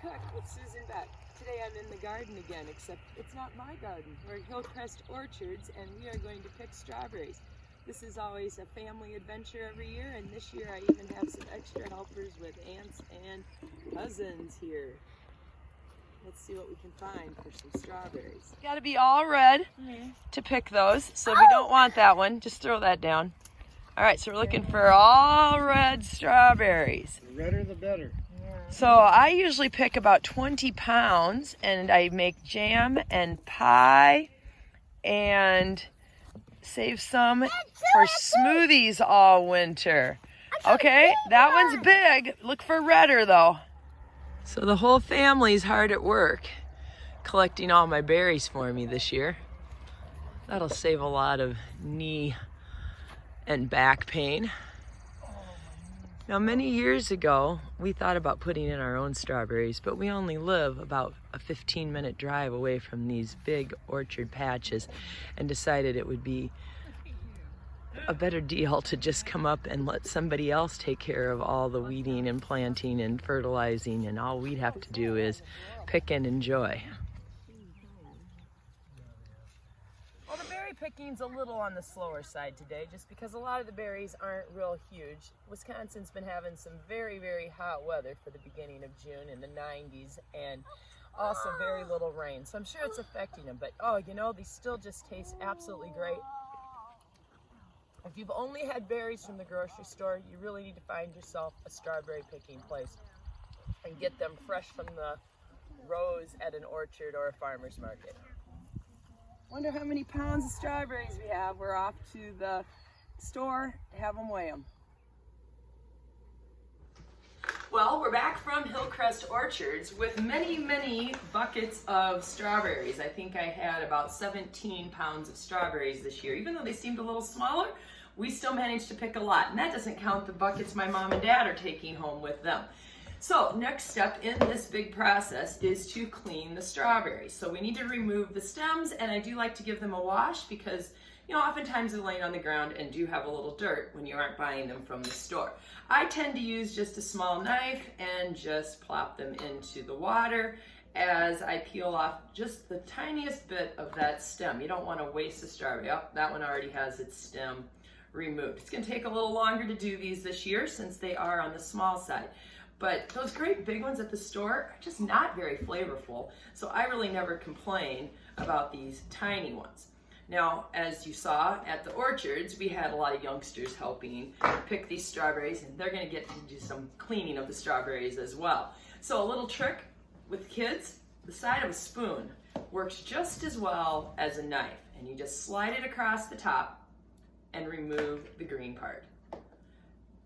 Cook with Susan Beck. Today I'm in the garden again, except it's not my garden. We're at Crust Orchards and we are going to pick strawberries. This is always a family adventure every year, and this year I even have some extra helpers with aunts and cousins here. Let's see what we can find for some strawberries. Got to be all red to pick those, so we don't want that one. Just throw that down. All right, so we're looking for all red strawberries. The redder the better. So I usually pick about 20 pounds and I make jam and pie and save some for smoothies all winter. Okay, that one's big. Look for redder though. So the whole family's hard at work collecting all my berries for me this year. That'll save a lot of knee and back pain. Now, many years ago, we thought about putting in our own strawberries, but we only live about a 15-minute drive away from these big orchard patches and decided it would be a better deal to just come up and let somebody else take care of all the weeding and planting and fertilizing, and all we'd have to do is pick and enjoy. Well, the berry picking's a little on the slower side today, just because a lot of the berries aren't real huge. Wisconsin's been having some very, very hot weather for the beginning of June in the 90s, and also very little rain. So I'm sure it's affecting them, but oh, you know, these still just taste absolutely great. If you've only had berries from the grocery store, you really need to find yourself a strawberry picking place and get them fresh from the rows at an orchard or a farmer's market. Wonder how many pounds of strawberries we have. We're off to the store to have them weigh them. Well, we're back from Crust Orchards with many, many buckets of strawberries. I think I had about 17 pounds of strawberries this year. Even though they seemed a little smaller, we still managed to pick a lot. And that doesn't count the buckets my mom and dad are taking home with them. So next step in this big process is to clean the strawberries. So we need to remove the stems, and I do like to give them a wash because, you know, oftentimes they're laying on the ground and do have a little dirt when you aren't buying them from the store. I tend to use just a small knife and just plop them into the water as I peel off just the tiniest bit of that stem. You don't want to waste the strawberry. Oh, that one already has its stem removed. It's going to take a little longer to do these this year since they are on the small side. But those great big ones at the store are just not very flavorful, so I really never complain about these tiny ones. Now, as you saw at the orchards, we had a lot of youngsters helping pick these strawberries, and they're going to get to do some cleaning of the strawberries as well. So a little trick with kids, the side of a spoon works just as well as a knife, and you just slide it across the top and remove the green part.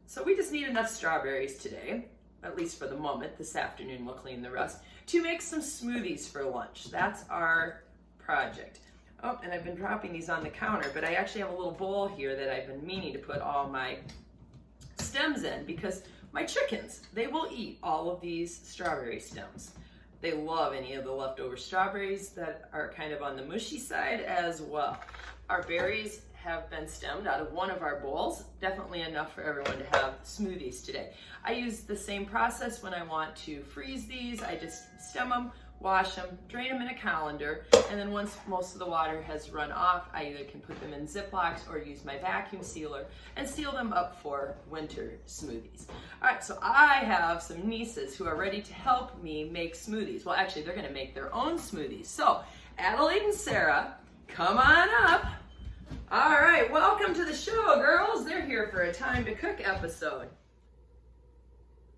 So we just need enough strawberries today, at least for the moment. This afternoon we'll clean the rest, to make some smoothies for lunch. That's our project. Oh, and I've been dropping these on the counter, but I actually have a little bowl here that I've been meaning to put all my stems in because my chickens, they will eat all of these strawberry stems. They love any of the leftover strawberries that are kind of on the mushy side as well. Our berries have been stemmed out of one of our bowls, definitely enough for everyone to have smoothies today. I use the same process when I want to freeze these. I just stem them, wash them, drain them in a colander, and then once most of the water has run off, I either can put them in Ziplocs or use my vacuum sealer and seal them up for winter smoothies. All right, so I have some nieces who are ready to help me make smoothies. Well, actually, they're gonna make their own smoothies. So, Adelaide and Sarah, come on up. All right, welcome to the show, girls. They're here for a Time to Cook episode.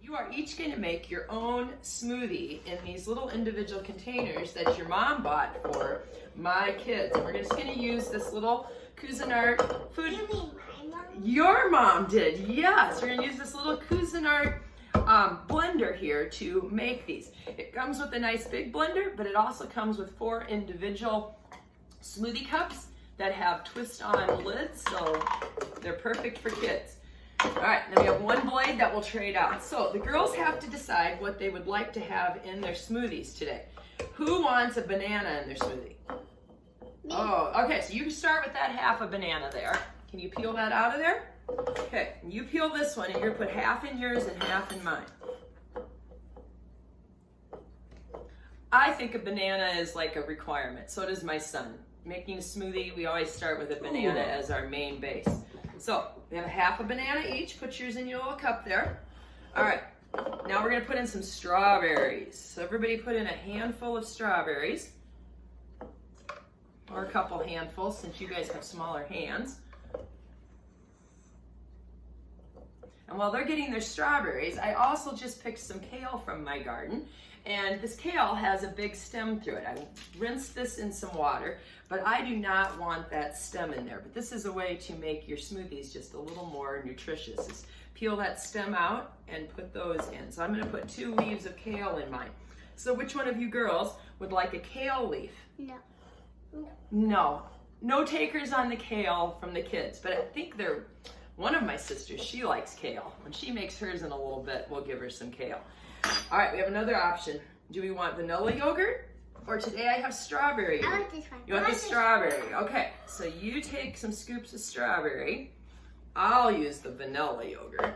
You are each going to make your own smoothie in these little individual containers that your mom bought for my kids. And we're just going to use this little Cuisinart food. You mean my mom? Your mom did, yes. We're going to use this little Cuisinart blender here to make these. It comes with a nice big blender, but it also comes with 4 individual smoothie cups that have twist-on lids, so they're perfect for kids. All right, then we have 1 blade that we'll trade out. So the girls have to decide what they would like to have in their smoothies today. Who wants a banana in their smoothie? Me. Oh, okay, so you start with that half a banana there. Can you peel that out of there? Okay, you peel this one and you're gonna put half in yours and half in mine. I think a banana is like a requirement. So does my son. Making a smoothie, we always start with a banana as our main base. So we have a half a banana each. Put yours in your little cup there. All right, now we're gonna put in some strawberries. So everybody put in a handful of strawberries, or a couple handfuls since you guys have smaller hands. And while they're getting their strawberries, I also just picked some kale from my garden. And this kale has a big stem through it. I rinsed this in some water, but I do not want that stem in there. But this is a way to make your smoothies just a little more nutritious. Is peel that stem out and put those in. So I'm gonna put 2 leaves of kale in mine. So which one of you girls would like a kale leaf? No. No. No takers on the kale from the kids, but I think they're, one of my sisters, she likes kale. When she makes hers in a little bit, we'll give her some kale. All right, we have another option. Do we want vanilla yogurt? Or today I have strawberry. I like this one. You want the strawberry? Okay, so you take some scoops of strawberry. I'll use the vanilla yogurt.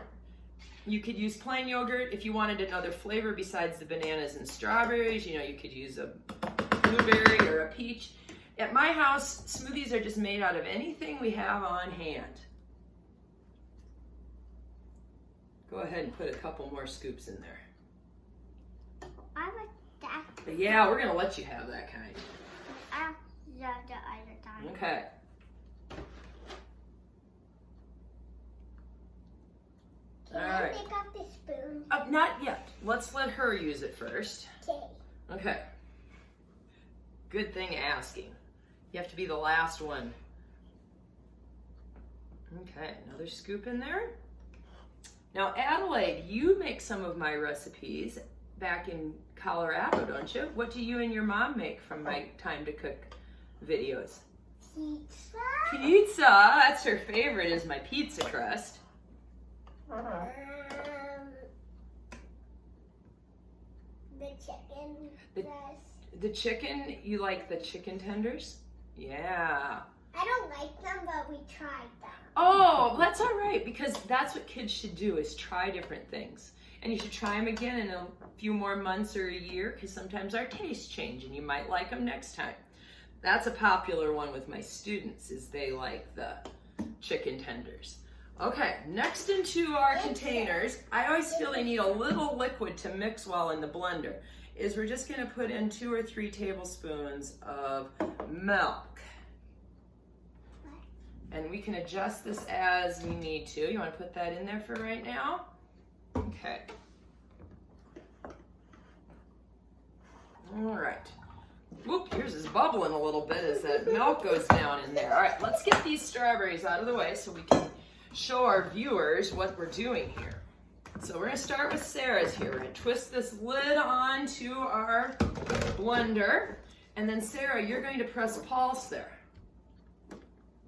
You could use plain yogurt if you wanted another flavor besides the bananas and strawberries. You know, you could use a blueberry or a peach. At my house, smoothies are just made out of anything we have on hand. Go ahead and put a couple more scoops in there. I like that. But yeah, we're gonna let you have that kind. The other time. Okay. Can I pick up the spoon? Not yet. Let's let her use it first. Okay. Okay. Good thing asking. You have to be the last one. Okay, another scoop in there. Now, Adelaide, you make some of my recipes back in Colorado, don't you? What do you and your mom make from my Time to Cook videos? Pizza. Pizza! That's her favorite, is my pizza crust. The chicken breast. The chicken, you like the chicken tenders? Yeah. I don't like them, but we tried them. Oh, that's all right, because that's what kids should do, is try different things. And you should try them again in a few more months or a year, because sometimes our tastes change and you might like them next time. That's a popular one with my students, is they like the chicken tenders. Okay, next into our containers, I always feel they need a little liquid to mix well in the blender, is we're just gonna put in 2 or 3 tablespoons of milk. And we can adjust this as we need to. You wanna put that in there for right now? Okay. All right. Whoop, yours is bubbling a little bit as that milk goes down in there. All right, let's get these strawberries out of the way so we can show our viewers what we're doing here. So we're gonna start with Sarah's here. We're gonna twist this lid onto our blender. And then Sarah, you're going to press pulse there.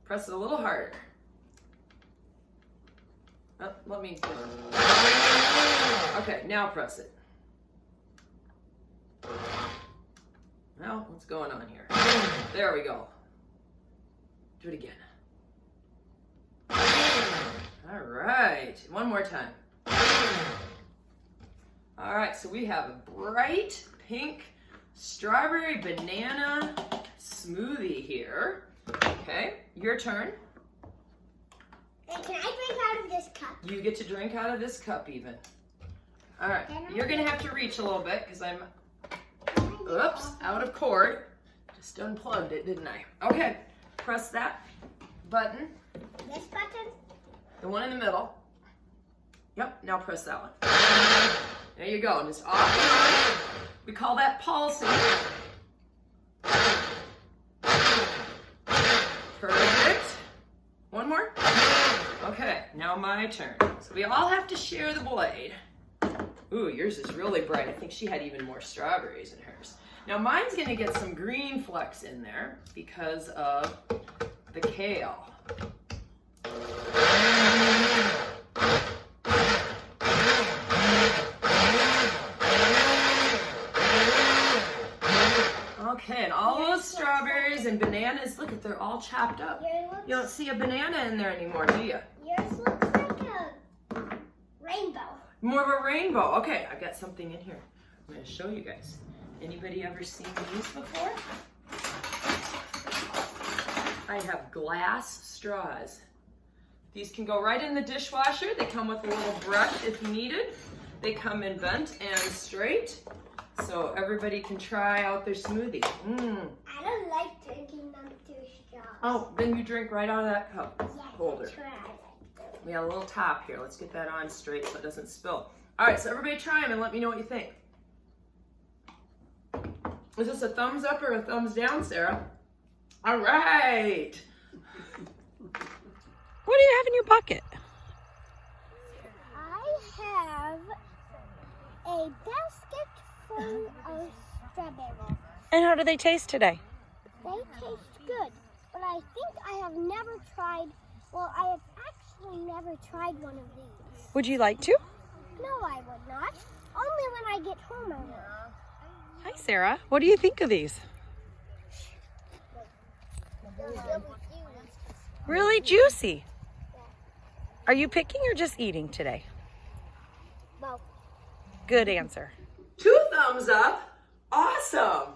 Press it a little harder. Oh, let me. Okay, now press it. Now, what's going on here? There we go. Do it again. All right, one more time. All right, so we have a bright pink strawberry banana smoothie here. Okay, your turn. And can I drink out of this cup? You get to drink out of this cup even. All right, you're gonna have to reach a little bit because I'm, oops, out of cord. Just unplugged it, didn't I? Okay, press that button. This button? The one in the middle. Yep, now press that one. There you go, just off and on. We call that pulsing. Perfect. One more. Okay, now my turn. So we all have to share the blade. Ooh, yours is really bright. I think she had even more strawberries in hers. Now mine's gonna get some green flecks in there because of the kale. Okay, and all those strawberries and bananas, look, they're all chopped up. You don't see a banana in there anymore, do you? Yours looks like a rainbow. More of a rainbow. Okay, I've got something in here. I'm going to show you guys. Anybody ever seen these before? I have glass straws. These can go right in the dishwasher. They come with a little brush if needed. They come in bent and straight, so everybody can try out their smoothie. I don't like drinking them through straws. Oh, then you drink right out of that cup holder. That's what I like to. We got a little top here. Let's get that on straight so it doesn't spill. All right, so everybody try them and let me know what you think. Is this a thumbs up or a thumbs down, Sarah? All right. What do you have in your bucket? I have a basket full of strawberries. And how do they taste today? They taste good, but I think I have never tried, well, I have actually never tried one of these. Would you like to? No, I would not. Only when I get home I will. Hi, Sarah. What do you think of these? Really juicy. Are you picking or just eating today? Well, Good answer. 2 thumbs up. Awesome.